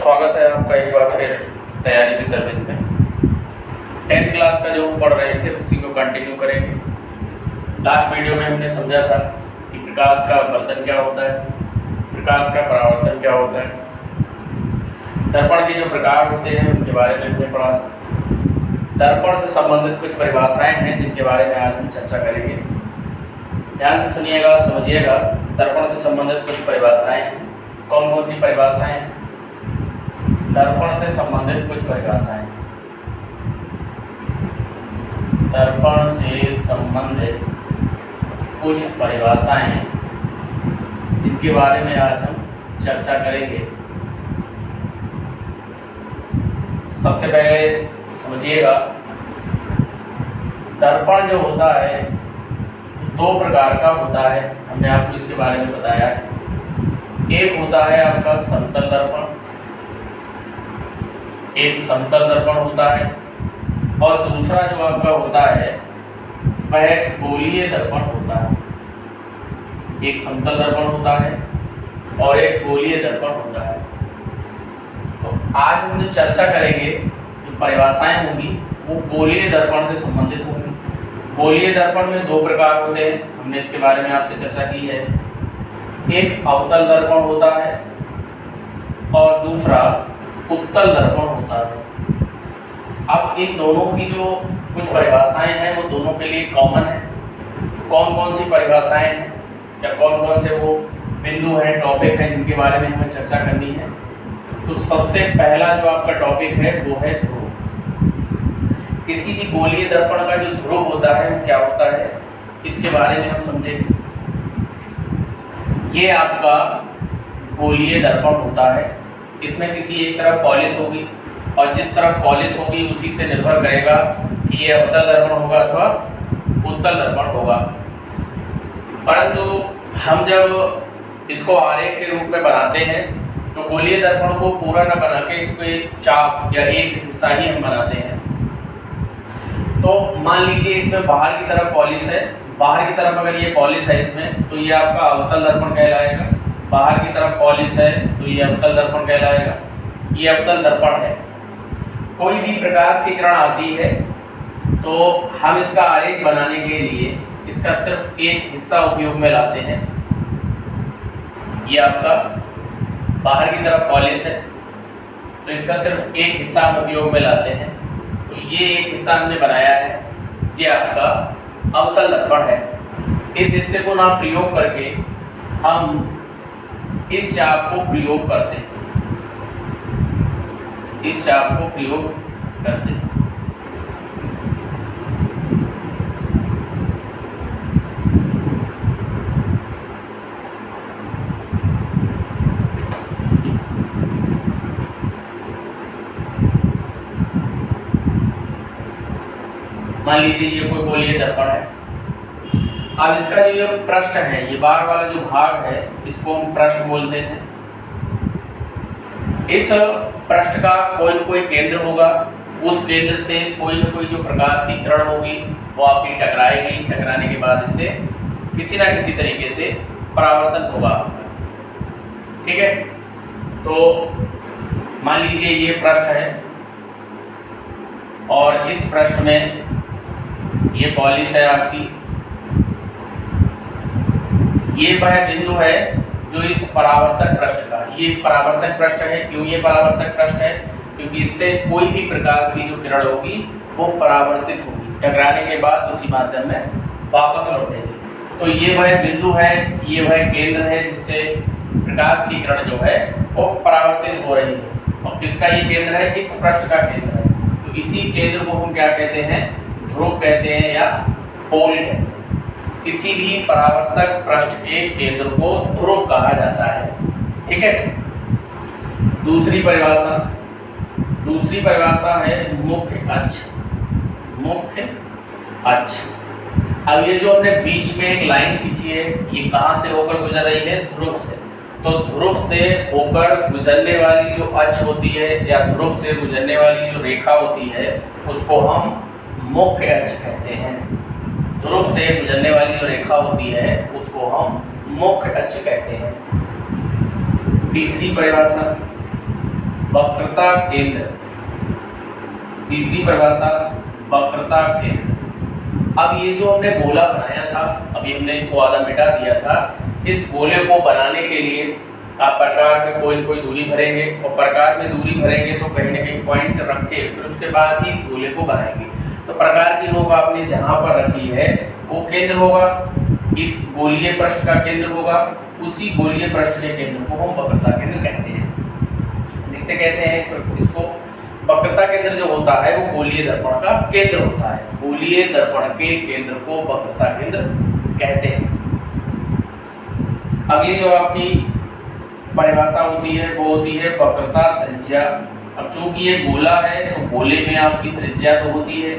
स्वागत है आपका एक बार फिर तैयारी की तरबियत में। 10th क्लास का जो हम पढ़ रहे थे उसी को कंटिन्यू करेंगे। लास्ट वीडियो में हमने समझा था कि प्रकाश का अपवर्तन क्या होता है, प्रकाश का परावर्तन क्या होता है, दर्पण के जो प्रकार होते हैं उनके बारे में हमने पढ़ा। दर्पण से संबंधित कुछ परिभाषाएं हैं जिनके बारे में आज हम चर्चा करेंगे। ध्यान से सुनिएगा, समझिएगा। दर्पण से संबंधित कुछ परिभाषाएं हैं। कौन कौन सी परिभाषाएं? दर्पण से संबंधित कुछ परिभाषाएं। दर्पण से संबंधित कुछ परिभाषाएं जिनके बारे में आज हम चर्चा करेंगे। सबसे पहले समझिएगा, दर्पण जो होता है दो प्रकार का होता है। हमने आपको इसके बारे में बताया है। एक होता है आपका समतल दर्पण, एक समतल दर्पण होता है, और दूसरा जो आपका होता है वह गोलीय दर्पण होता है। एक समतल दर्पण होता है और एक गोलीय दर्पण होता है। तो आज हम जो चर्चा करेंगे, जो परिभाषाएं होंगी वो गोलीय दर्पण से संबंधित होंगी। गोलीय दर्पण में दो प्रकार होते हैं, हमने इसके बारे में आपसे चर्चा की है। एक अवतल दर्पण होता है और दूसरा उत्तल दर्पण होता है। अब इन दोनों की जो कुछ परिभाषाएं हैं वो दोनों के लिए कॉमन है। कौन कौन सी परिभाषाएं हैं या कौन कौन से वो बिंदु हैं, टॉपिक हैं जिनके बारे में हमें चर्चा करनी है। तो सबसे पहला जो आपका टॉपिक है वो है ध्रुव। किसी भी गोलीय दर्पण का जो ध्रुव होता है वो क्या होता है, इसके बारे में हम समझेंगे। ये आपका गोलीय दर्पण होता है। इसमें किसी एक तरफ पॉलिश होगी और जिस तरफ पॉलिश होगी उसी से निर्भर करेगा कि ये अवतल दर्पण होगा अथवा उत्तल दर्पण होगा। परंतु हम जब इसको आरेख के रूप में बनाते हैं तो गोलीय दर्पण को पूरा न बना के इसको एक चाप या एक हिस्सा ही हम बनाते हैं। तो मान लीजिए इसमें बाहर की तरफ पॉलिश है, बाहर की तरफ अगर ये पॉलिश है इसमें तो ये आपका अवतल दर्पण कहलाएगा। बाहर की तरफ पॉलिश है तो ये अवतल दर्पण कहलाएगा। ये अवतल दर्पण है। कोई भी प्रकाश की किरण आती है तो हम इसका आरेख बनाने के लिए इसका सिर्फ एक हिस्सा उपयोग में लाते हैं। ये आपका बाहर की तरफ पॉलिश है तो इसका सिर्फ एक हिस्सा हम उपयोग में लाते हैं। तो ये एक हिस्सा हमने बनाया है, ये आपका अवतल दर्पण है। इस हिस्से को ना प्रयोग करके हम इस चाप को प्रयोग करते हैं, इस चाप को प्रयोग करते हैं। मान लीजिए ये कोई गोलीय दर्पण है। अब इसका जो ये पृष्ठ है, ये बाहर वाला जो भाग है इसको हम पृष्ठ बोलते हैं। इस पृष्ठ का कोई न कोई केंद्र होगा, उस केंद्र से कोई न कोई जो प्रकाश की किरण होगी वो आपकी टकराएगी। टकराने के बाद इससे किसी ना किसी तरीके से परावर्तन होगा। ठीक है, तो मान लीजिए ये पृष्ठ है और इस पृष्ठ में ये पॉलिश है आपकी। ये वह बिंदु है जो इस परावर्तक पृष्ठ का, ये परावर्तक पृष्ठ है। क्यों ये परावर्तक पृष्ठ है? क्योंकि इससे कोई भी प्रकाश की जो किरण होगी वो परावर्तित होगी, टकराने के बाद उसी माध्यम में वापस लौटेगी। तो ये वह बिंदु है, ये वह केंद्र है जिससे प्रकाश की किरण जो है वो परावर्तित हो रही है। और किसका ये केंद्र है? इस पृष्ठ का केंद्र है। तो इसी केंद्र को हम क्या कहते हैं? ध्रुव कहते हैं या पोल कहते हैं। किसी भी परावर्तक पृष्ठ के केंद्र को ध्रुव कहा जाता है। ठीक है। दूसरी परिभाषा है मुख्य अक्ष। मुख्य अक्ष। अब ये जो हमने बीच में एक लाइन खींची है, ये कहाँ से होकर गुजर रही है? ध्रुव से। तो ध्रुव से होकर गुजरने वाली जो अक्ष होती है या ध्रुव से गुजरने वाली जो रेखा होती है उसको हम मुख्य अक्ष कहते हैं। ध्रुव से गुजरने वाली जो रेखा होती है उसको हम मुख्य अक्ष कहते हैं। तीसरी परिभाषा वक्रता केंद्र। तीसरी परिभाषा वक्रता केंद्र। अब ये जो हमने गोला बनाया था, अभी हमने इसको आधा मिटा दिया था, इस गोले को बनाने के लिए आप प्रकार में कोई कोई दूरी भरेंगे और प्रकार में दूरी भरेंगे तो कहीं ना कहीं पॉइंट रख के फिर उसके बाद ही इस गोले को बनाएंगे। तो प्रकार की नोक आपने जहां पर रखी है वो केंद्र होगा, इस गोलीय पृष्ठ का केंद्र होगा, उसी गोलीय पृष्ठ के केंद्र को हम वक्रता केंद्र कहते हैं। देखते कैसे हैं इसको। वक्रता केंद्र जो होता है वो गोलीय दर्पण का केंद्र होता है। गोलीय दर्पण के केंद्र को वक्रता केंद्र कहते हैं। अगली जो आपकी परिभाषा होती है वो होती है वक्रता त्रिज्या। अब चूंकि ये गोला है तो गोले में आपकी त्रिज्या तो होती है,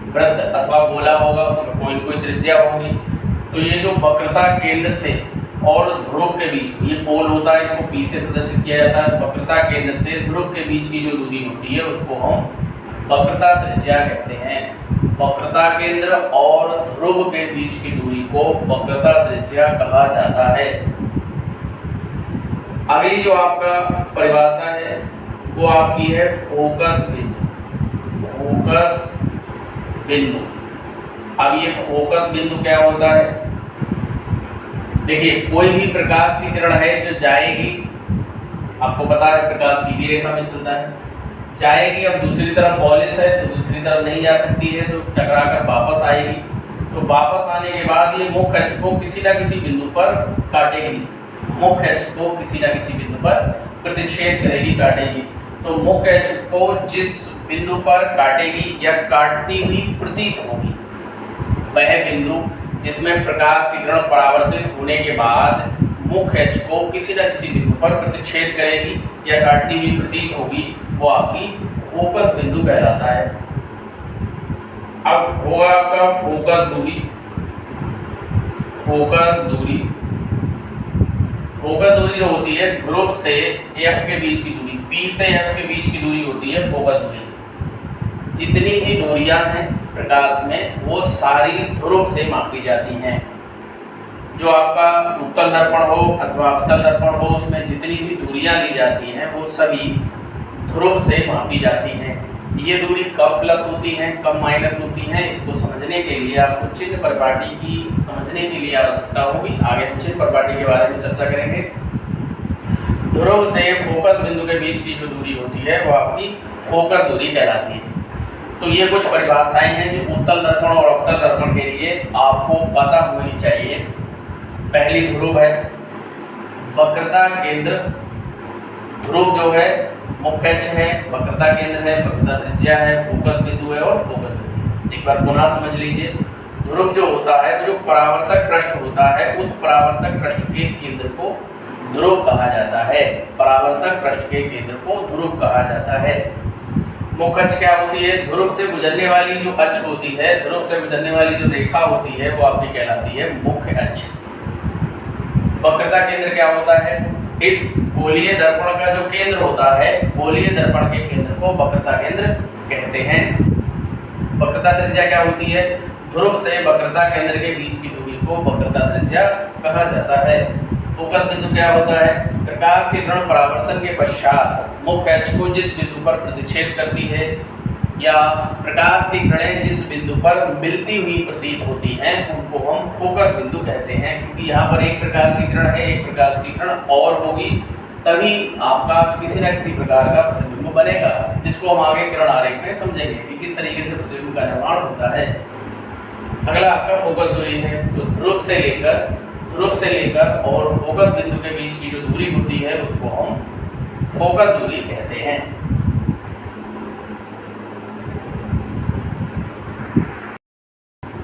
वृत्त अथवा गोला होगा उसमें कोई कोई त्रिज्या होगी। तो ये जो वक्रता केंद्र से और ध्रुव के बीच, ये पोल होता है, इसको P से प्रदर्शित किया जाता है। वक्रता केंद्र से ध्रुव के बीच की जो दूरी होती है उसको हम वक्रता त्रिज्या कहते हैं। वक्रता केंद्र और ध्रुव के बीच की दूरी को वक्रता त्रिज्या कहा जाता है। अगली जो आपका परिभाषा है वो आपकी है फोकस बिंदु। फोकस बिंदु। अब ये फोकस बिंदु क्या होता है? देखिए, कोई भी प्रकाश की किरण है जो जाएगी, आपको पता है प्रकाश सीधी रेखा में चलता है, जाएगी। अब दूसरी तरफ पॉलिश है तो दूसरी तरफ नहीं जा सकती है तो टकरा कर वापस आएगी। तो वापस आने के बाद ये मुख्य अक्ष को किसी न किसी बिंदु पर काटेगी, मुख्य अक्ष को किसी न किसी बिंदु पर प्रतिच्छेद करेगी, काटेगी। तो मुख्य अक्ष को जिस बिंदु पर काटेगी या काटती हुई प्रतीत होगी वह बिंदु जिसमें प्रकाश की किरण परावर्तित होने के बाद मुख्य अक्ष को किसी न किसी बिंदु पर प्रतिच्छेद करेगी या काटती हुई प्रतीत होगी, वो आपकी फोकस बिंदु कहलाता है। अब होगा आपका फोकस दूरी। फोकस दूरी, फोकस दूरी जो होती है ध्रुव से F के बीच की दूरी, P से F के बीच की दूरी होती है फोकस दूरी। जितनी भी दूरियां हैं प्रकाश में वो सारी ध्रुव से मापी जाती हैं। जो आपका उत्तल दर्पण हो अथवा अवतल दर्पण हो उसमें जितनी भी दूरियां ली जाती हैं वो सभी ध्रुव से मापी जाती हैं। ये दूरी कब प्लस होती है कब माइनस होती है इसको समझने के लिए आपको चिन्ह परिपाटी की समझने के लिए आवश्यकता होगी। आगे हम चिन्ह परिपाटी के बारे में चर्चा करेंगे। ध्रुव से फोकस बिंदु के बीच की जो दूरी होती है वो आपकी फोकस दूरी कहलाती है। तो ये कुछ परिभाषाएं हैं जो उत्तल दर्पण और अवतल दर्पण के लिए आपको पता होनी चाहिए। पहली ध्रुव है, वक्रता केंद्र। ध्रुव जो है मुख्य अक्ष है, वक्रता केंद्र है, वक्रता त्रिज्या है, फोकस बिंदु है और फोकस बिंदु। एक बार पुनः समझ लीजिए। ध्रुव जो होता है जो परावर्तक पृष्ठ होता है उस परावर्तक पृष्ठ के केंद्र को ध्रुव कहा जाता है। परावर्तक पृष्ठ के केंद्र को ध्रुव कहा जाता है। मुख्य अक्ष क्या होती है? ध्रुव से गुजरने वाली जो अक्ष होती है, ध्रुव से गुजरने वाली जो रेखा होती है वो आपकी कहलाती है मुख्य अक्ष। वक्रता केंद्र क्या होता है? इस गोलीय दर्पण का जो केंद्र होता है, गोलीय दर्पण के केंद्र को वक्रता केंद्र कहते हैं। वक्रता त्रिज्या क्या होती है? ध्रुव से वक्रता केंद्र के बीच की दूरी को वक्रता त्रिज्या कहा जाता है। फोकस बिंदु क्या होता है? प्रकाश की किरण परावर्तन के पश्चात मुख्य अक्ष को जिस बिंदु पर प्रतिच्छेद करती है या प्रकाश की किरणें जिस बिंदु पर मिलती हुई प्रतीत होती हैं उनको हम फोकस बिंदु कहते हैं। क्योंकि यहाँ पर एक प्रकाश की किरण है, एक प्रकाश की किरण और होगी, तभी आपका किसी न किसी प्रकार का प्रतिबिंब बनेगा, जिसको हम आगे किरण आरेख में समझेंगे कि किस तरीके से प्रतिबिंब का निर्माण होता है। अगला आपका फोकस दूरी है। तो ध्रुव से लेकर और फोकस बिंदु के बीच की जो दूरी होती है उसको हम फोकस दूरी कहते हैं।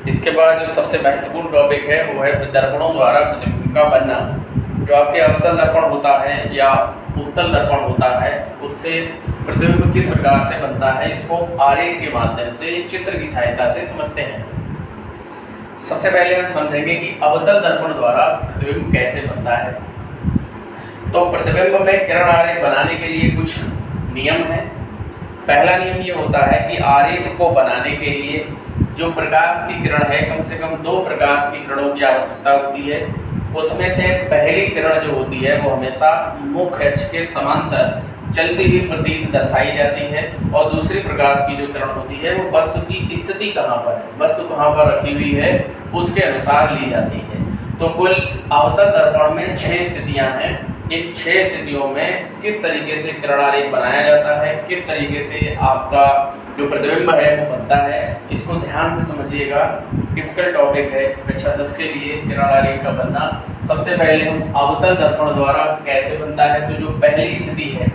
इसके बाद जो सबसे महत्वपूर्ण टॉपिक है वो है दर्पणों द्वारा प्रतिबिंब का बनना। जो आपके अवतल दर्पण होता है या उत्तल दर्पण होता है उससे प्रतिबिंब किस प्रकार से बनता है इसको आरेख के माध्यम से, चित्र की सहायता से समझते हैं। सबसे पहले हम समझेंगे कि अवतल दर्पण द्वारा प्रतिबिंब कैसे बनता है। तो प्रतिबिंब में किरण आरेख बनाने के लिए कुछ नियम हैं। पहला नियम ये होता है कि आरेख को बनाने के लिए जो प्रकाश की किरण है कम से कम 2 प्रकाश की किरणों की आवश्यकता होती है। उसमें से पहली किरण जो होती है वो हमेशा मुख्य अक्ष के समांतर चलती हुई प्रतीत दर्शाई जाती है, और दूसरी प्रकार की जो किरण होती है वो वस्तु की स्थिति कहाँ पर है, वस्तु कहाँ पर रखी हुई है उसके अनुसार ली जाती है। तो कुल अवतल दर्पण में 6 स्थितियां हैं। इन 6 स्थितियों में किस तरीके से किरण आरेख बनाया जाता है, किस तरीके से आपका जो प्रतिबिंब है वो बनता है, इसको ध्यान से समझिएगा। टिपिकल टॉपिक है कक्षा 10 के लिए किरण आरेख का बनना। सबसे पहले हम अवतल दर्पण द्वारा कैसे बनता है, तो जो पहली स्थिति है,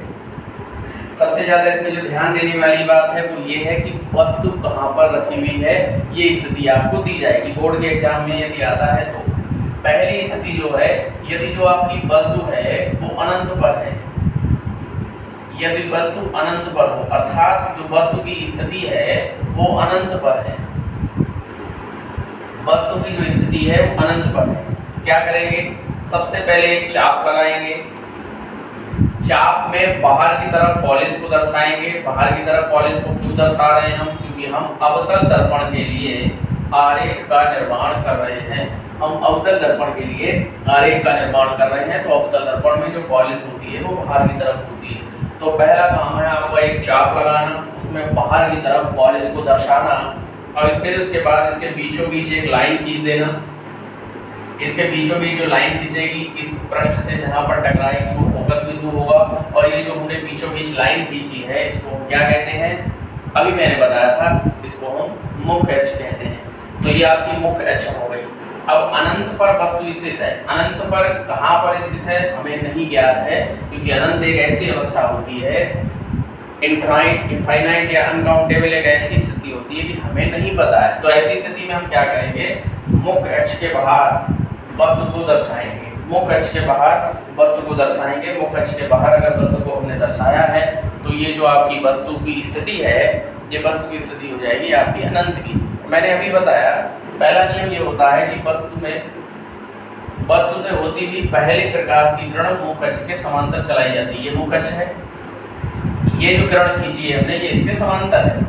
सबसे ज्यादा इसमें जो ध्यान देने वाली बात है वो ये है कि वस्तु कहाँ पर रखी हुई है, ये स्थिति आपको दी जाएगी बोर्ड के एग्जाम में यदि आता है। तो पहली स्थिति जो है, यदि जो आपकी वस्तु है वो अनंत पर है, यदि वस्तु अनंत पर हो, अर्थात जो वस्तु की स्थिति है वो अनंत पर है, वस्तु की जो स्थिति है वो अनंत पर है, क्या करेंगे, सबसे पहले एक चाप लगाएंगे। चाप में बाहर की तरफ पॉलिश को दर्शाएंगे। बाहर की तरफ पॉलिश को क्यों दर्शा रहे हैं हम, क्योंकि हम अवतल दर्पण के लिए आरेख का निर्माण कर रहे हैं। हम अवतल दर्पण के लिए आरेख का निर्माण कर रहे हैं, तो अवतल दर्पण में जो पॉलिश होती है वो बाहर की तरफ होती है। तो पहला काम है आपका एक चाप लगाना, उसमें बाहर की तरफ पॉलिश को दर्शाना, और फिर उसके बाद इसके बीचों बीच एक लाइन खींच देना। इसके बीचों बीच जो लाइन खींचेगी इस पृष्ठ से जहाँ पर टकराएगी वो फोकस बिंदु होगा, और ये जो हमने बीचों बीच लाइन खींची है इसको हम क्या कहते हैं, अभी मैंने बताया था, इसको हम मुख्य अक्ष कहते हैं। तो ये आपकी मुख्य अक्ष हो गई। अब अनंत पर वस्तु स्थित है, अनंत पर कहाँ पर स्थित है हमें नहीं ज्ञात है, क्योंकि अनंत एक ऐसी अवस्था होती है, इनफाइनाइट या अनकाउंटेबल एक ऐसी स्थिति होती है कि हमें नहीं पता है। तो ऐसी स्थिति में हम क्या करेंगे, मुख्य अक्ष के बाहर वस्तु को दर्शाएंगे। मुख्य अक्ष के बाहर वस्तु को दर्शाएंगे। मुख्य अक्ष के बाहर अगर वस्तु को हमने दर्शाया है तो ये जो आपकी वस्तु की स्थिति है, ये वस्तु की स्थिति हो जाएगी आपकी अनंत की। मैंने अभी बताया पहला नियम ये होता है कि वस्तु से होती हुई पहली प्रकाश की किरण मुख्य अक्ष के समांतर चलाई जाती है। ये मुख्य अक्ष है, ये जो किरण खींची है हमने ये इसके समांतर है,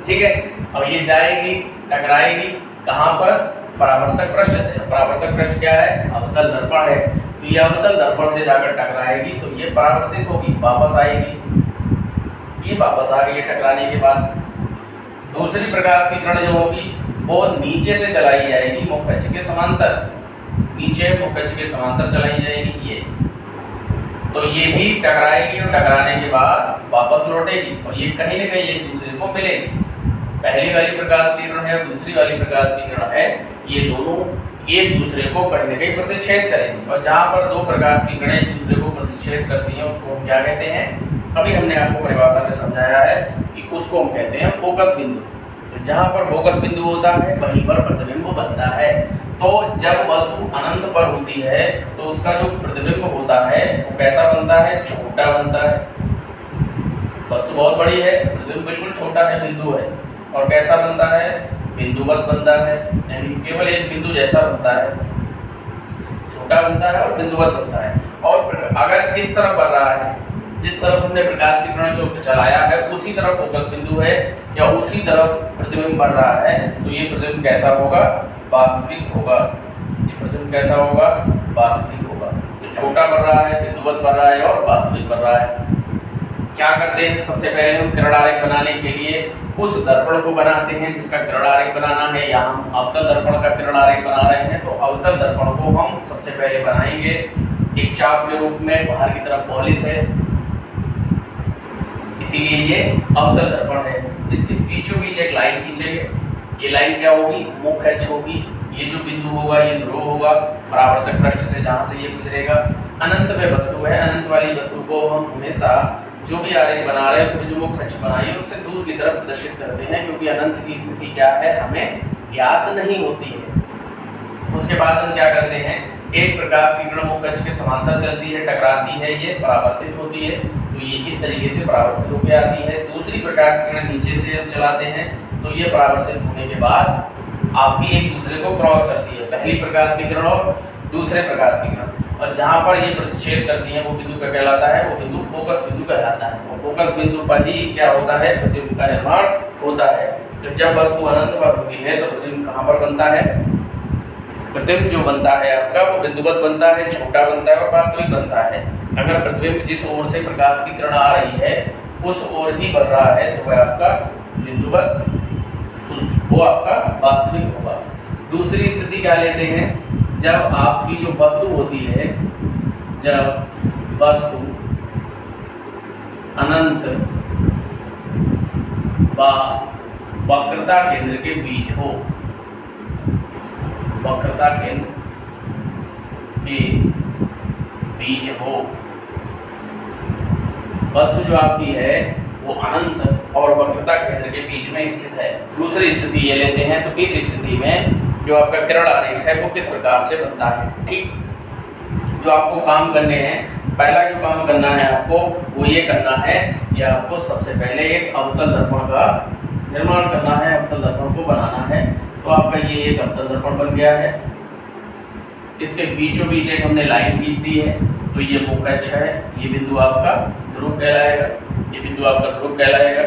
ठीक है। अब ये जाएगी टकराएगी कहाँ पर, परावर्तक पृष्ठ से। परावर्तक पृष्ठ क्या है, अवतल दर्पण है। तो ये अवतल दर्पण से जाकर टकराएगी तो ये परावर्तित होगी, वापस आएगी, ये वापस आ गई टकराने के बाद। दूसरी प्रकाश की किरण जो होगी वो नीचे से चलाई जाएगी मुख्य अक्ष के समांतर, नीचे मुख्य अक्ष के समांतर चलाई जाएगी ये। तो ये भी टकराएगी और टकराने के बाद वापस लौटेगी, और ये कहीं न कहीं एक दूसरे को मिलेगी। पहली वाली प्रकाश की किरण है और दूसरी वाली प्रकाश की किरण है, ये दोनों एक दूसरे को कहीं न कहीं प्रतिच्छेद करेंगे। और जहाँ पर दो प्रकाश की किरणें एक दूसरे को प्रतिच्छेद करती हैं उसको हम क्या कहते हैं, अभी हमने आपको परिभाषा में समझाया है कि उसको हम कहते हैं फोकस बिंदु। तो जहाँ पर फोकस बिंदु होता है वहीं पर प्रतिबिंब बनता है। तो जब वस्तु अनंत पर होती है तो उसका जो प्रतिबिंब होता है वो कैसा बनता है, छोटा बनता है। वस्तु बहुत बड़ी है, प्रतिबिंब बिल्कुल छोटा है, बिंदु है, और कैसा बनता है, बिंदुवत बनता है, यानी केवल एक बिंदु जैसा बनता है, छोटा बनता है और बिंदुवत बनता है। और अगर इस तरफ बढ़ रहा है, जिस तरफ हमने प्रकाश की किरण को चलाया है उसी तरफ फोकस बिंदु है या उसी तरफ प्रतिबिंब बढ़ रहा है, तो ये प्रतिबिंब कैसा होगा, वास्तविक होगा। ये प्रतिबिंब कैसा होगा, वास्तविक होगा। तो छोटा बढ़ रहा है, बिंदुवत बढ़ रहा है और वास्तविक बढ़ रहा है। क्या करते हैं, सबसे पहले हम किरण आरेख बनाने के लिए उस दर्पण को बनाते हैं जिसका किरण आरेख बनाना है। यहाँ हम अवतल दर्पण का किरण आरेख बना रहे हैं, तो अवतल दर्पण को हम सबसे पहले बनाएंगे एक चाप के रूप में, बाहर की तरफ पॉलिश है, इसीलिए ये अवतल दर्पण है। इसके बीचों बीच एक लाइन खींचेंगे, ये लाइन क्या होगी, मुख्य अक्ष होगी। ये जो बिंदु होगा ये ध्रुव होगा, परावर्तक पृष्ठ से जहाँ से ये गुजरेगा। अनंत में वस्तु है, अनंत वाली वस्तु को हम हमेशा जो भी आरेख बना रहे हैं उसमें जो मुख्य अक्ष बनाई है उससे दूर की तरफ प्रदर्शित करते हैं, क्योंकि अनंत की स्थिति क्या है हमें ज्ञात नहीं होती है। उसके बाद हम क्या करते हैं, एक प्रकाश की किरण मुख्य अक्ष के समांतर चलती है, टकराती है, ये परावर्तित होती है, तो ये इस तरीके से परावर्तित होकर आती है। दूसरी प्रकाश की किरण नीचे से हम चलाते हैं तो ये परावर्तित होने के बाद आपकी एक दूसरे को क्रॉस करती है, पहली प्रकाश की किरण और दूसरे प्रकाश की किरण, और जहाँ पर ये प्रतिच्छेद करती है वो बिंदु का कहलाता है, वो बिंदु फोकस बिंदु कहलाता है। और फोकस बिंदु पर ही क्या होता है, प्रतिबिंब का निर्माण होता है। तो जब वस्तु अनंत पर होती है तो प्रतिबिंब कहाँ पर बनता है, प्रतिबिंब जो बनता है आपका वो बिंदुवत बनता है, छोटा बनता है और वास्तविक बनता है। अगर प्रतिबिंब जिस ओर से प्रकाश की किरण आ रही है उस ओर ही बढ़ रहा है तो वह आपका बिंदुवत, वो आपका वास्तविक होगा। दूसरी स्थिति क्या लेते हैं, जब आपकी जो वस्तु होती है, जब वस्तु अनंत व वक्रता केंद्र के बीच हो, वक्रता केंद्र के बीच हो, वस्तु जो आपकी है वो अनंत और वक्रता केंद्र के बीच में स्थित है। दूसरी स्थिति ये लेते हैं, तो इस स्थिति में जो आपका किरण आरेख है वो किस प्रकार से बनता है। ठीक, जो आपको काम करने हैं, पहला जो काम करना है आपको वो ये करना है कि आपको सबसे पहले एक अवतल दर्पण का निर्माण करना है, अवतल दर्पण को बनाना है। तो आपका ये एक अवतल दर्पण बन गया है, इसके बीचों बीच एक हमने लाइन खींच दी है, तो ये मुख्य अक्ष है, ये बिंदु आपका ध्रुव कहलाएगा, ये बिंदु आपका ध्रुव कहलाएगा।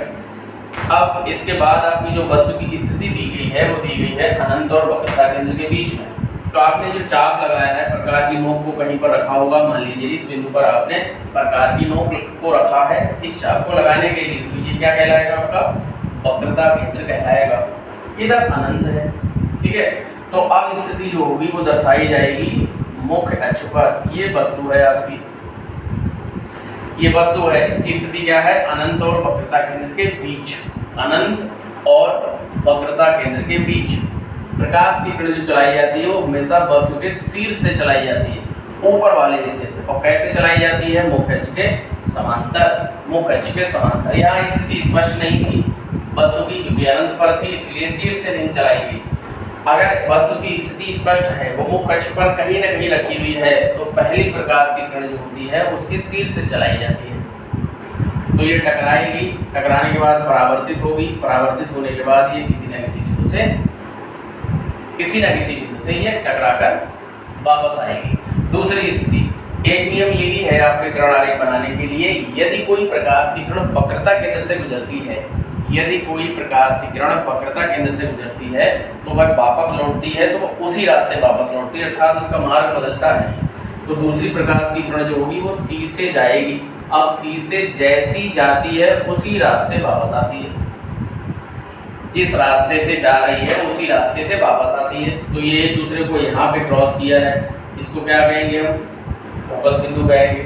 अब इसके बाद आपकी जो वस्तु की स्थिति दी गई है वो दी गई है अनंत और वक्रता केंद्र के बीच में। तो आपने जो चाप लगाया है, प्रकार की नोक को कहीं पर रखा होगा, मान लीजिए इस बिंदु पर आपने प्रकार की नोक को रखा है इस चाप को लगाने के लिए, तो ये क्या कहलाएगा, आपका वक्रता केंद्र कहलाएगा। इधर अनंत है, ठीक है। तो अब स्थिति जो होगी वो दर्शाई जाएगी मुख्य अक्ष पर। ये वस्तु है आपकी, ये वस्तु है, इसकी स्थिति क्या है, अनंत और वक्रता केंद्र के बीच, अनंत और वक्रता केंद्र के बीच। प्रकाश की किरण जो चलाई जाती है वो हमेशा वस्तु के शीर्ष से चलाई जाती है, ऊपर वाले हिस्से से। और कैसे चलाई जाती है, मुख्य अक्ष के समांतर, मुख्य अक्ष के समांतर। यहाँ स्थिति स्पष्ट नहीं थी वस्तु की, क्योंकि अनंत पर थी, इसलिए शीर्ष से नहीं चलाई गई। अगर वस्तु की स्थिति स्पष्ट है, वो मुख्य अक्ष पर कहीं न कहीं रखी हुई है, तो पहली प्रकाश की किरण जो होती है उसके शीर्ष से चलाई जाती है। तो ये टकराएगी, टकराने के बाद परावर्तित होगी, परावर्तित होने के बाद ये किसी न किसी बिंदु से ये टकराकर वापस आएगी। दूसरी स्थिति, एक नियम ये भी है आपके किरण आरेख बनाने के लिए, यदि कोई प्रकाश की किरण वक्रता केंद्र से गुजरती है, यदि कोई प्रकाश की किरण वक्रता केंद्र से गुजरती है तो वह वापस लौटती है, तो वह उसी रास्ते वापस लौटती है, अर्थात उसका मार्ग बदलता नहीं। तो दूसरी प्रकाश की किरण जो होगी वो सी से जाएगी। अब सी से जैसी जाती है उसी रास्ते वापस आती है, जिस रास्ते से जा रही है उसी रास्ते से वापस आती है। तो ये एक दूसरे को यहाँ पे क्रॉस किया है, इसको क्या कहेंगे हम, फोकस बिंदु कहेंगे।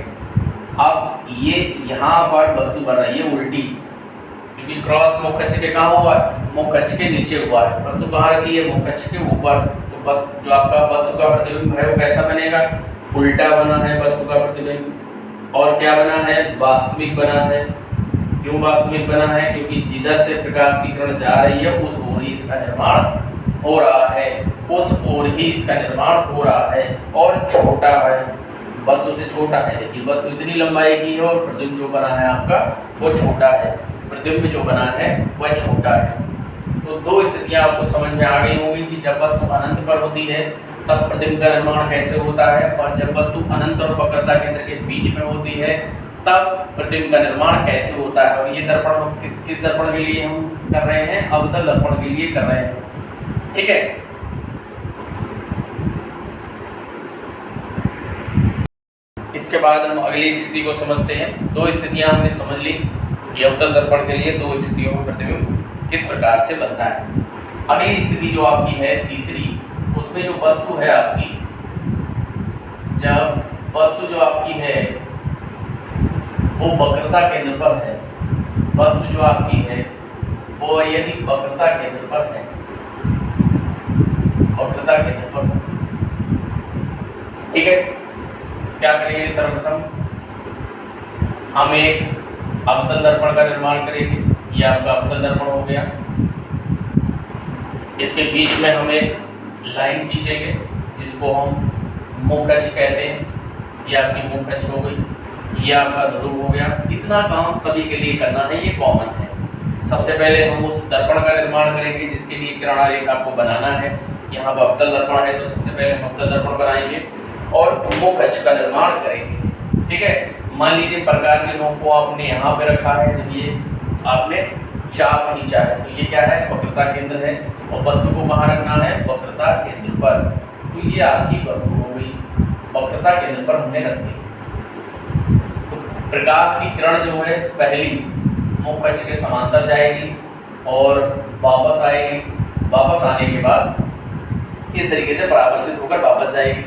अब ये यहाँ पर वस्तु बन रही है उल्टी, क्योंकि क्रॉस मुख्य अक्ष के कहाँ हुआ है, मुख्य अक्ष के नीचे हुआ है। वस्तु कहाँ रखी है, मुख्य अक्ष के ऊपर। तो बस जो आपका वस्तु का प्रतिबिंब है वो कैसा बनेगा, उल्टा बना है वस्तु का प्रतिबिंब। और क्या बना है, वास्तविक बना है। क्यों वास्तविक बना है, क्योंकि जिधर से प्रकाश की किरण जा रही है उस ओर ही इसका निर्माण हो रहा है, उस ओर ही इसका निर्माण हो रहा है। और छोटा है, वस्तु से छोटा है, लेकिन वस्तु इतनी लंबाई की है और प्रतिबिंब जो बना है आपका वो छोटा है, प्रतिबिंब जो बना है वह छोटा है। तो दो स्थितियां आपको समझ में आ गई होंगी कि जब वस्तु अनंत पर होती है तब प्रतिबिंब का निर्माण कैसे होता है, और जब वस्तु अनंत और वक्रता केंद्र के बीच में होती है तब प्रतिबिंब का निर्माण कैसे होता है। और ये दर्पण किस दर्पण के लिए हम कर रहे हैं, अवतल दर्पण के लिए कर रहे हैं, ठीक है। इसके बाद हम अगली स्थिति को समझते हैं। दो स्थितियां हमने समझ ली कि अवतल दर्पण के लिए दो स्थितियों में प्रतिबिंब किस प्रकार से बनता है। अगली स्थिति जो आपकी है तीसरी, उसमें जो वस्तु है आपकी, जब वस्तु जो आपकी है वो वक्रता केंद्र पर है, वस्तु जो आपकी है वो यदि वक्रता केंद्र पर है, वक्रता केंद्र पर है, ठीक है। क्या करेंगे, सर्वप्रथम हम एक अवतल दर्पण का निर्माण करेंगे। यह आपका अवतल दर्पण हो गया, इसके बीच में हम एक लाइन खींचेंगे जिसको हम मुख्य अक्ष कहते हैं। ये आपकी मुख्य अक्ष हो गई, ये आपका ध्रुव हो गया। इतना काम सभी के लिए करना है, ये कॉमन है। सबसे पहले हम उस दर्पण का निर्माण करेंगे जिसके लिए किरण आरेख आपको बनाना है। यहाँ पर अवतल दर्पण है तो सबसे पहले हम अवतल दर्पण बनाएंगे और मुख्य अक्ष का निर्माण करेंगे, ठीक है। मान लीजिए प्रकार के नोक को आपने यहाँ पे रखा है, जब ये आपने चाप खींचा है तो ये क्या है, वक्रता केंद्र है, और वस्तु को कहाँ रखना है, वक्रता केंद्र पर। तो ये आपकी वस्तु हो गई, वक्रता केंद्र पर हमने रख दी। प्रकाश की किरण जो है पहली मुख्य अक्ष के समांतर जाएगी और वापस आएगी, वापस आने के बाद इस तरीके से परावर्तित होकर वापस जाएगी।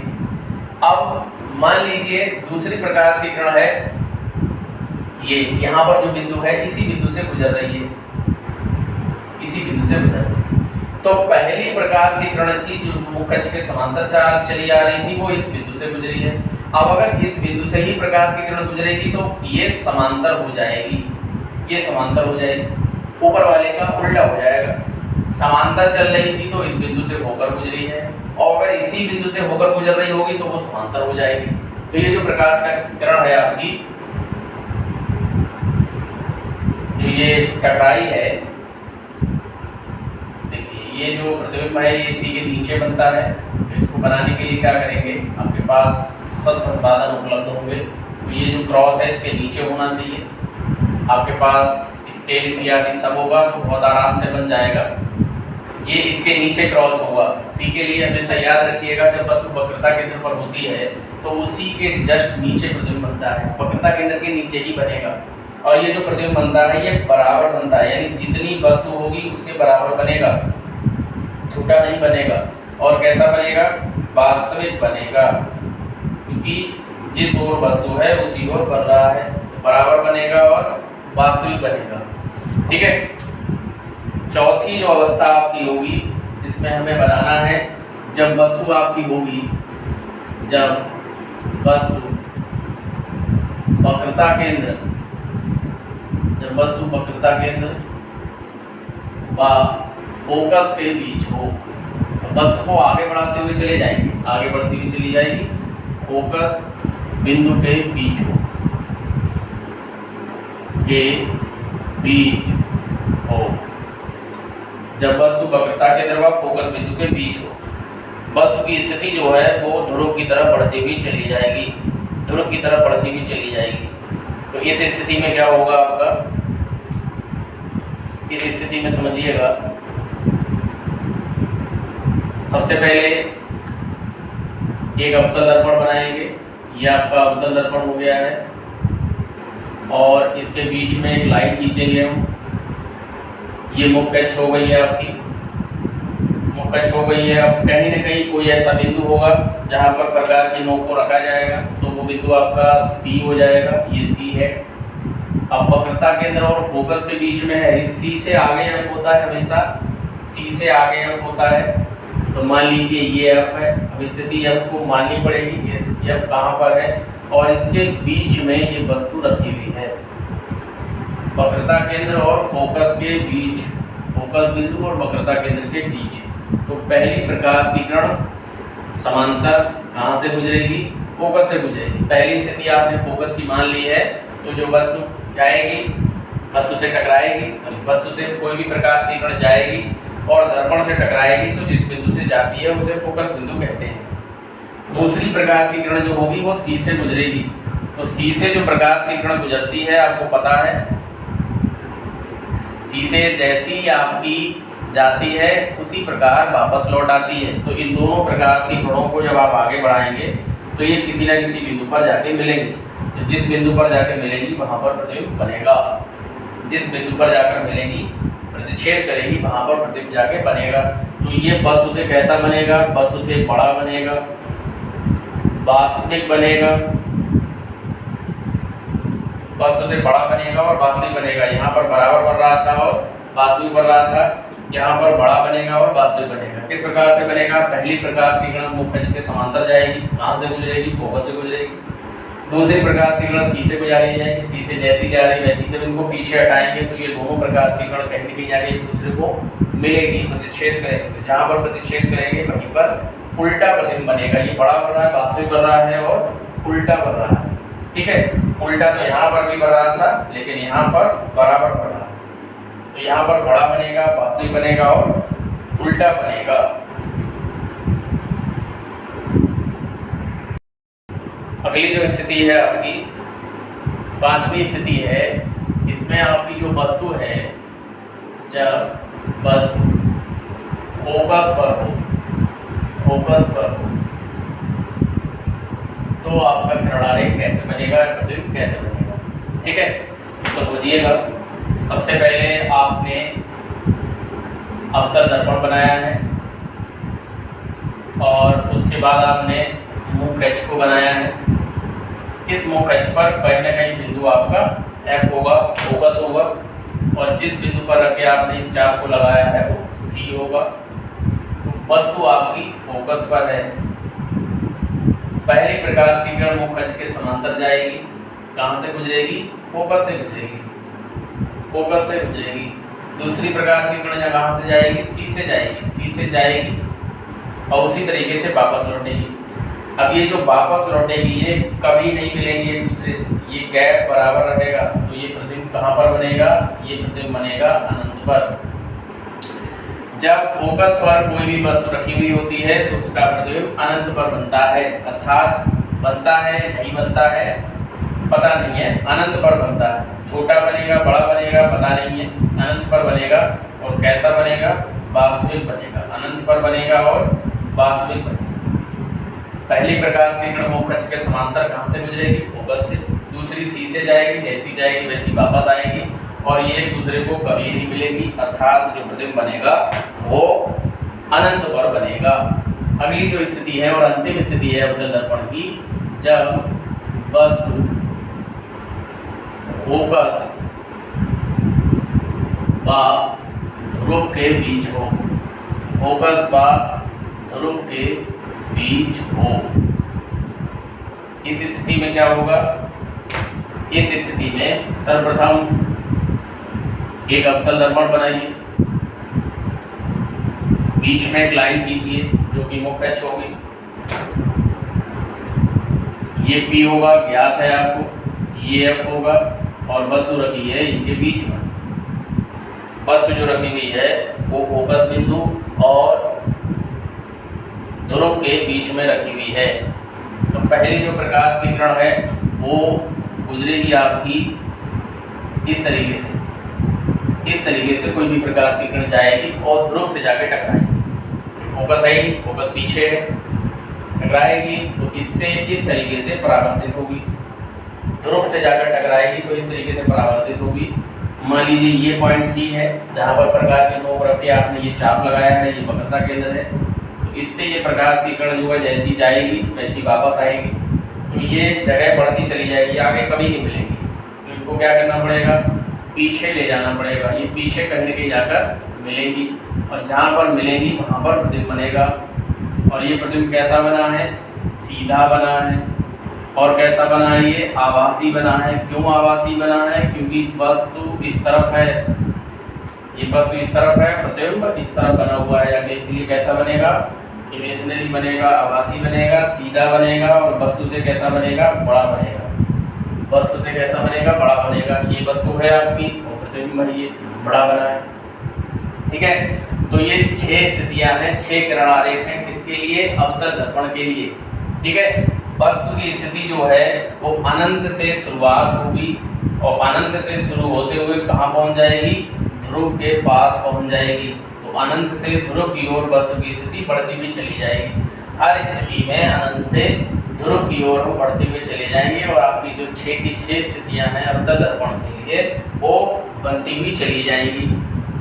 अब मान लीजिए दूसरी प्रकाश की किरण है, ये यहाँ पर जो बिंदु है इसी बिंदु से गुजर रही है, इसी बिंदु से गुजर रही है। तो पहली प्रकाश की किरण थी जो मुख्य अक्ष के समांतर चली आ रही थी, वो इस बिंदु से गुजरी है। अब अगर इस बिंदु से ही प्रकाश की किरण गुजरेगी तो ये समांतर हो जाएगी, ये समांतर हो जाएगी, ऊपर वाले का उल्टा हो जाएगा। समांतर चल रही थी तो इस बिंदु से होकर गुजरी है, और अगर इसी बिंदु से होकर गुजर रही होगी तो वो समांतर हो जाएगी। तो ये जो प्रकाश का किरण है आपकी, जो ये टकराई है, देखिए ये जो प्रतिबिंब है ये इसी के नीचे बनता है। तो इसको बनाने के लिए क्या करेंगे, आपके पास सब संसाधन उपलब्ध होंगे। तो ये जो क्रॉस है इसके नीचे होना चाहिए, आपके पास स्केल इत्यादि सब होगा तो बहुत आराम से बन जाएगा। ये इसके नीचे क्रॉस होगा। सी के लिए हमेशा याद रखिएगा, जब वस्तु वक्रता केंद्र पर होती है तो उसी के जस्ट नीचे प्रतिबिंब बनता है, वक्रता केंद्र के नीचे ही बनेगा। और ये जो प्रतिबिंब बनता है ये बराबर बनता है, यानी जितनी वस्तु होगी उसके बराबर बनेगा, छोटा नहीं बनेगा। और कैसा बनेगा, वास्तविक बनेगा, क्योंकि जिस ओर वस्तु है उसी ओर बन रहा है, बराबर बनेगा और वास्तविक बनेगा। ठीक है। चौथी जो अवस्था आपकी होगी जिसमें हमें बनाना है, जब वस्तु आपकी होगी, जब वस्तु वक्रता केंद्र, जब वस्तु वक्रता केंद्र व फोकस के बीच हो, वस्तु को आगे बढ़ाते हुए चले जाएंगे, आगे बढ़ती हुई चली जाएगी, फोकस बिंदु के बीच हो, के बीच हो, जब वस्तु वक्रता केंद्र व फोकस बिंदु के बीच हो, वस्तु की स्थिति जो है वो ध्रुव की तरफ बढ़ती हुई चली जाएगी, ध्रुव की तरफ बढ़ती हुई चली जाएगी। तो इस स्थिति में क्या होगा आपका, इस स्थिति में समझिएगा, सबसे पहले एक अवतल दर्पण बनाएंगे। ये आपका अवतल दर्पण हो गया है और इसके बीच में एक लाइन खींचेंगे हम। ये मुख्य अक्ष हो गई है आपकी, मुख्य अक्ष हो गई है। अब कहीं ना कहीं कोई ऐसा बिंदु होगा जहां पर प्रकार की नोक को रखा जाएगा, तो वो बिंदु आपका सी हो जाएगा, ये सी है। अब वक्रता केंद्र और फोकस के बीच में है, इस सी से आगे एफ होता है, हमेशा सी से आगे एफ होता है। तो मान लीजिए ये एफ है, अब स्थिति एफ को माननी पड़ेगी, एफ कहाँ पर है, और इसके बीच में ये वस्तु रखी हुई है, वक्रता केंद्र और फोकस के बीच, फोकस बिंदु और वक्रता केंद्र के बीच। तो पहली प्रकाश की किरण समांतर कहाँ से गुजरेगी, फोकस से गुजरेगी। पहली स्थिति आपने फोकस की मान ली है, तो जो वस्तु जाएगी वस्तु से टकराएगी, वस्तु से कोई भी प्रकाश की किरण जाएगी और दर्पण से टकराएगी, तो जिस बिंदु से जाती है उसे फोकस बिंदु कहते हैं। दूसरी प्रकाश की किरण जो होगी वो सी से गुजरेगी। तो सी से जो प्रकाश की किरण गुजरती है आपको पता है, सी से जैसी आपकी जाती है उसी प्रकार वापस लौट आती है। तो इन दोनों प्रकाश की किरणों को जब आप आगे बढ़ाएंगे तो ये किसी न किसी बिंदु पर जाके मिलेंगे। तो जिस बिंदु पर जाकर मिलेगी वहाँ पर प्रतिबिंब बनेगा, जिस बिंदु पर जाकर मिलेगी, प्रतिच्छेद करेगी, वहाँ पर प्रतिबिंब जाके बनेगा। तो ये वस्तु से कैसा बनेगा, वस्तु से बड़ा बनेगा, वास्तविक बनेगा, वस्तु से बड़ा बनेगा और वास्तविक बनेगा। यहाँ पर बराबर बन रहा था और वास्तविक बन रहा था, यहाँ पर बड़ा बनेगा और वास्तविक बनेगा। किस प्रकार से बनेगा, पहली प्रकाश की किरण मुख्य अक्ष के समांतर जाएगी, कहाँ से गुजरेगी, फोकस से गुजरेगी। दूसरी प्रकाश की किरण सी से गुजारी जाएगी, सी से जैसी जा रही वैसी। जब इनको पीछे हटाएंगे तो ये दोनों प्रकाश की किरण कहीं भी जाके एक दूसरे को मिलेगी, प्रतिच्छेद करेंगे। जहाँ पर प्रतिच्छेद करेंगे वहीं पर उल्टा प्रतिबिंब बनेगा। ये बड़ा बन रहा है, वास्तविक बन रहा है और उल्टा बन रहा है। ठीक है, उल्टा तो यहाँ पर भी बन रहा था लेकिन यहाँ पर बराबर बन रहा है। तो यहाँ पर बड़ा बनेगा, वास्तविक बनेगा और उल्टा बनेगा। अगली जो स्थिति है आपकी पांचवी स्थिति है, इसमें आपकी जो वस्तु है, जब वस्तु फोकस पर हो, फोकस पर हो, तो आपका किरणारेख कैसे बनेगा, प्रतिबिंब कैसे बनेगा। ठीक है, तो समझिएगा। सबसे पहले आपने अवतल दर्पण बनाया है और उसके बाद आपने मुख कक्ष को बनाया है। इस मुख कक्ष पर कहीं ना कहीं बिंदु आपका F होगा, फोकस होगा, और जिस बिंदु पर रख के आपने इस चाप को लगाया है वो C होगा। तो वस्तु आपकी फोकस पर है। पहली प्रकाश की किरण मुख कक्ष के समांतर जाएगी। कहाँ से गुजरेगी? फोकस से गुजरेगी, फोकस से गुजरेगी। दूसरी प्रकाश की किरण कहाँ से जाएगी? सी से जाएगी, सी से जाएगी और उसी तरीके से वापस लौटेगी। अब ये जो वापस लौटेगी ये कभी नहीं मिलेंगी एक दूसरे से, ये गैप बराबर रहेगा। तो ये प्रतिबिंब कहाँ पर बनेगा? ये प्रतिबिंब बनेगा अनंत पर। जब फोकस पर कोई भी वस्तु रखी हुई होती है तो उसका प्रतिबिंब अनंत पर बनता है, अर्थात बनता है नहीं बनता है पता नहीं है, अनंत पर बनता है। छोटा बनेगा बड़ा बनेगा पता नहीं है, अनंत पर बनेगा। और कैसा बनेगा? वास्तविक बनेगा। अनंत पर बनेगा और वास्तविक बनेगा। पहली प्रकाश की किरण मुख कक्ष के समांतर कहाँ से गुजरेगी? फोकस से। दूसरी सी से जाएगी, जैसी जाएगी वैसी वापस आएगी और ये एक दूसरे को कभी नहीं मिलेगी, अर्थात जो प्रतिबिंब बनेगा वो अनंत पर बनेगा। अगली जो स्थिति है और अंतिम स्थिति है अवतल दर्पण की, जब वस्तु फोकस व ध्रुव के बीच हो, फोकस व ध्रुव के बीच हो। इस स्थिति में क्या होगा? इस स्थिति में सर्वप्रथम एक अवतल दर्पण बनाइए, बीच में एक लाइन खींचिए जो कि मुख कक्ष होगी। ये P होगा, ज्ञात है आपको, ये F होगा और वस्तु रखी है इनके बीच में। वस्तु जो रखी हुई है वो फोकस बिंदु और ध्रुव के बीच में रखी हुई है। तो पहली जो प्रकाश की किरण है वो गुजरेगी आपकी इस तरीके से, इस तरीके से कोई भी प्रकाश की किरण जाएगी और ध्रुव से जाके टकराएगी। फोकस है, फोकस पीछे है, टकराएगी तो इससे इस तरीके से परावर्तित होगी। ध्रुव से जाकर टकराएगी तो इस तरीके से परावर्तित होगी। मान लीजिए ये पॉइंट सी है जहाँ पर प्रकाश की नोक रख के आपने ये चाप लगाया है, ये वक्रता केंद्र है। तो इससे ये प्रकाश की किरण जो है जैसी जाएगी वैसी वापस आएगी। तो ये जगह बढ़ती चली जाएगी, आगे कभी नहीं मिलेगी। तो इनको क्या करना पड़ेगा? पीछे ले जाना पड़ेगा। ये पीछे कहीं न कहीं जाकर मिलेंगी और जहाँ पर मिलेंगी वहाँ पर प्रतिबिंब बनेगा। और ये प्रतिबिंब कैसा बना है? सीधा बना है। और कैसा बना है? ये आभासी बना है। क्यों आभासी बना है? क्योंकि वस्तु इस तरफ है, ये वस्तु इस तरफ है, प्रतिबिंब इस तरफ बना हुआ है आगे, इसलिए कैसा बनेगा? इमेजिनरी बनेगा, आभासी बनेगा, सीधा बनेगा और वस्तु से कैसा बनेगा? बड़ा बनेगा। वस्तु से कैसा बनेगा? बड़ा बनेगा। ये वस्तु है आपकी और प्रतिबिंब ये बड़ा बना है। ठीक है, तो ये 6 स्थितियां हैं, 6 किरण आरेख हैं। किसके लिए? अवतल दर्पण के लिए। ठीक है, वस्तु की स्थिति जो है वो अनंत से शुरुआत होगी और अनंत से शुरू होते हुए कहाँ पहुँच जाएगी? ध्रुव के पास पहुँच जाएगी। तो अनंत से ध्रुव की ओर वस्तु की स्थिति बढ़ती हुई चली जाएगी। हर स्थिति में अनंत से ध्रुव की ओर बढ़ते हुए चले जाएंगे और आपकी जो 6 की 6 स्थितियां हैं अवतल दर्पण के लिए वो बनती हुई चली जाएंगी।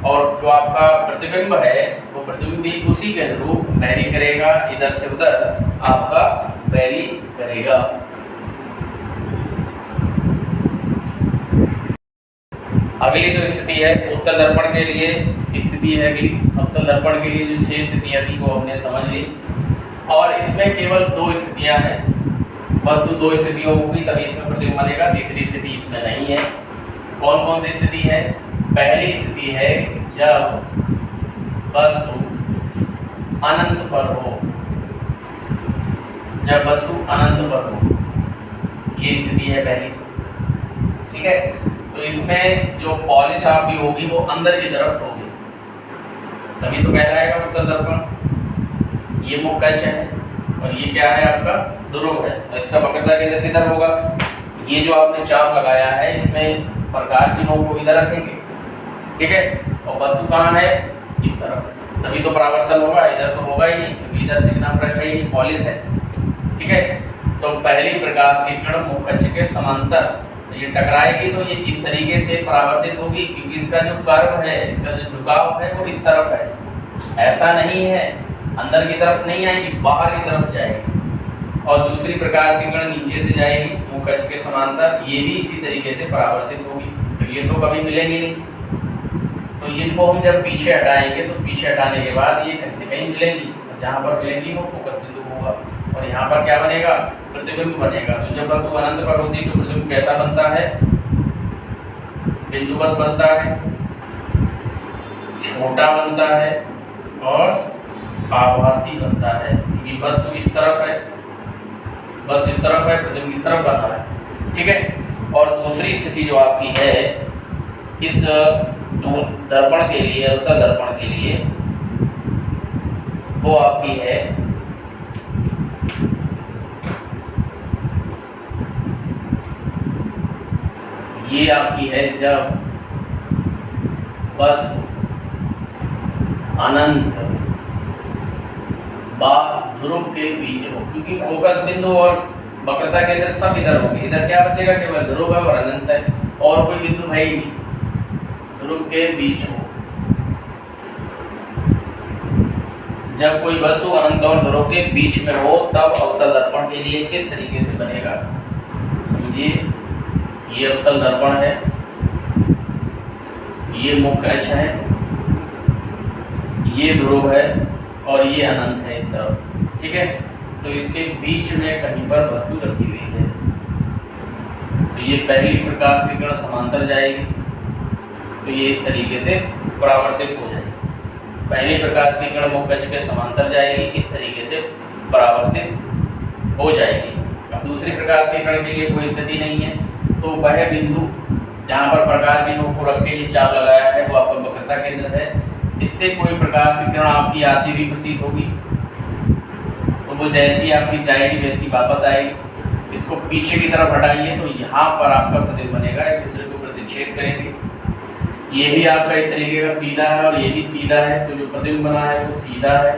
और जो आपका प्रतिबिंब है वो प्रतिबिंब भी उसी के अनुरूप वैरी करेगा, इधर से उधर आपका वैरी करेगा। अगली जो स्थिति है उत्तल दर्पण के लिए स्थिति है अगली। अवतल दर्पण के लिए जो 6 स्थितियां थी वो हमने समझ ली और इसमें केवल 2 स्थितियां हैं। वस्तु 2 स्थितियों होगी तभी इसमें प्रतिबिंब बनेगा, तीसरी स्थिति इसमें नहीं है। कौन कौन सी स्थिति है? पहली स्थिति है जब वस्तु अनंत पर हो, जब वस्तु अनंत पर हो, ये स्थिति है पहली। ठीक है, तो इसमें जो पॉलिश आपकी होगी वो अंदर की तरफ होगी, तभी तो कहलाएगा उत्तल दर्पण। ये मुख कक्ष है और ये क्या है? आपका ध्रुव है। तो इसका वक्रता केंद्र किधर होगा? ये जो आपने चाप लगाया है इसमें प्रकाश की नोक को इधर रखेंगे। ठीक है, और वस्तु कहाँ है? इस तरफ, तभी तो परावर्तन होगा। इधर तो होगा ही नहीं क्योंकि इधर चिकना पृष्ठ है, ये पॉलिश है। ठीक है, तो पहली प्रकाश की किरण मुख कक्ष के समांतर तो ये टकराएगी तो ये इस तरीके से परावर्तित होगी, क्योंकि इसका जो कर्व है, इसका जो झुकाव है वो इस तरफ है, ऐसा नहीं है अंदर की तरफ नहीं आएगी, बाहर की तरफ जाएगी। और दूसरी प्रकाश की किरण नीचे से जाएगी मुख अक्ष के समांतर, ये भी इसी तरीके से परावर्तित होगी। तो ये तो कभी मिलेंगी नहीं, तो इनको हम जब पीछे हटाएंगे तो पीछे हटाने के बाद ये कहीं न कहीं मिलेंगी, जहाँ पर मिलेंगी वो फोकस बिंदु होगा। और यहाँ पर क्या बनेगा, प्रतिबिंब बनेगा। तो जब वस्तु अनंत पर होती है तो प्रतिबिंब कैसा बनता है, बिंदुवत बनता है, छोटा बनता है और आभासी बनता है। क्योंकि वस्तु इस तरफ है, बस इस तरफ है, प्रतिबिंब इस तरफ बना है, ठीक है। और दूसरी स्थिति जो आपकी है इस दर्पण के लिए, अवतल दर्पण के लिए, वो आपकी है ये आपकी है जब वस्तु अनंत ध्रुव के बीच हो, क्योंकि फोकस बिंदु और वक्रता केंद्र सब इधर होंगे। इधर क्या बचेगा, केवल ध्रुव है और अनंत है, और कोई बिंदु है ही नहीं, ध्रुव के बीच हो। जब कोई वस्तु अनंत और ध्रुव के बीच में हो तब अवतल दर्पण के लिए किस तरीके से बनेगा। समझिए, ये अवतल दर्पण है, ये मुख्य अक्ष है, ये ध्रुव है और ये अनंत है इस तरफ, ठीक है। तो इसके बीच में कहीं पर वस्तु रखी हुई है, तो ये पहली प्रकाश की किरण समांतर जाएगी तो ये इस तरीके से परावर्तित हो जाएगी। पहली प्रकाश की किरण मुख्य अक्ष के समांतर जाएगी, इस तरीके से परावर्तित हो जाएगी। अब दूसरी प्रकाश की किरण के लिए कोई स्थिति नहीं है, तो वह बिंदु जहाँ पर प्रकाश की नोक को रख के ये चाप लगाया है वो आपका वक्रता केंद्र है। इससे कोई प्रकाश की किरण आपकी आती हुई प्रतीत होगी, तो वो जैसी आपकी जाएगी वैसी वापस आएगी। इसको पीछे की तरफ हटाइए तो यहाँ पर आपका प्रतिबिंब बनेगा, एक दूसरे को प्रतिच्छेद करेंगे। ये भी आपका इस तरीके का सीधा है और ये भी सीधा है, तो जो प्रतिबिंब बना है वो सीधा है,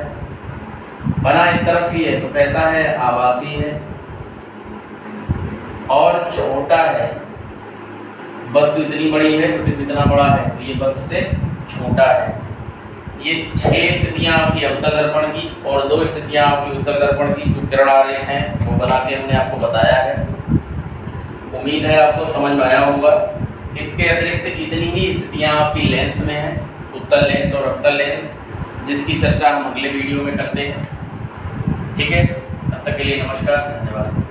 बना इस तरफ ही है, तो कैसा है, आभासी है और छोटा है। वस्तु इतनी बड़ी है, प्रतिबिंब इतना बड़ा है, तो ये वस्तु से छोटा है। ये 6 स्थितियां आपकी अवतल दर्पण की और 2 स्थितियां आपकी उत्तल दर्पण की जो किरण आरेख हैं वो बना के हमने आपको बताया है। उम्मीद है आपको समझ में आया होगा। इसके अतिरिक्त इतनी ही स्थितियां आपकी लेंस में हैं, उत्तल लेंस और अवतल लेंस, जिसकी चर्चा हम अगले वीडियो में करते हैं, ठीक है। तब तक के लिए नमस्कार, धन्यवाद।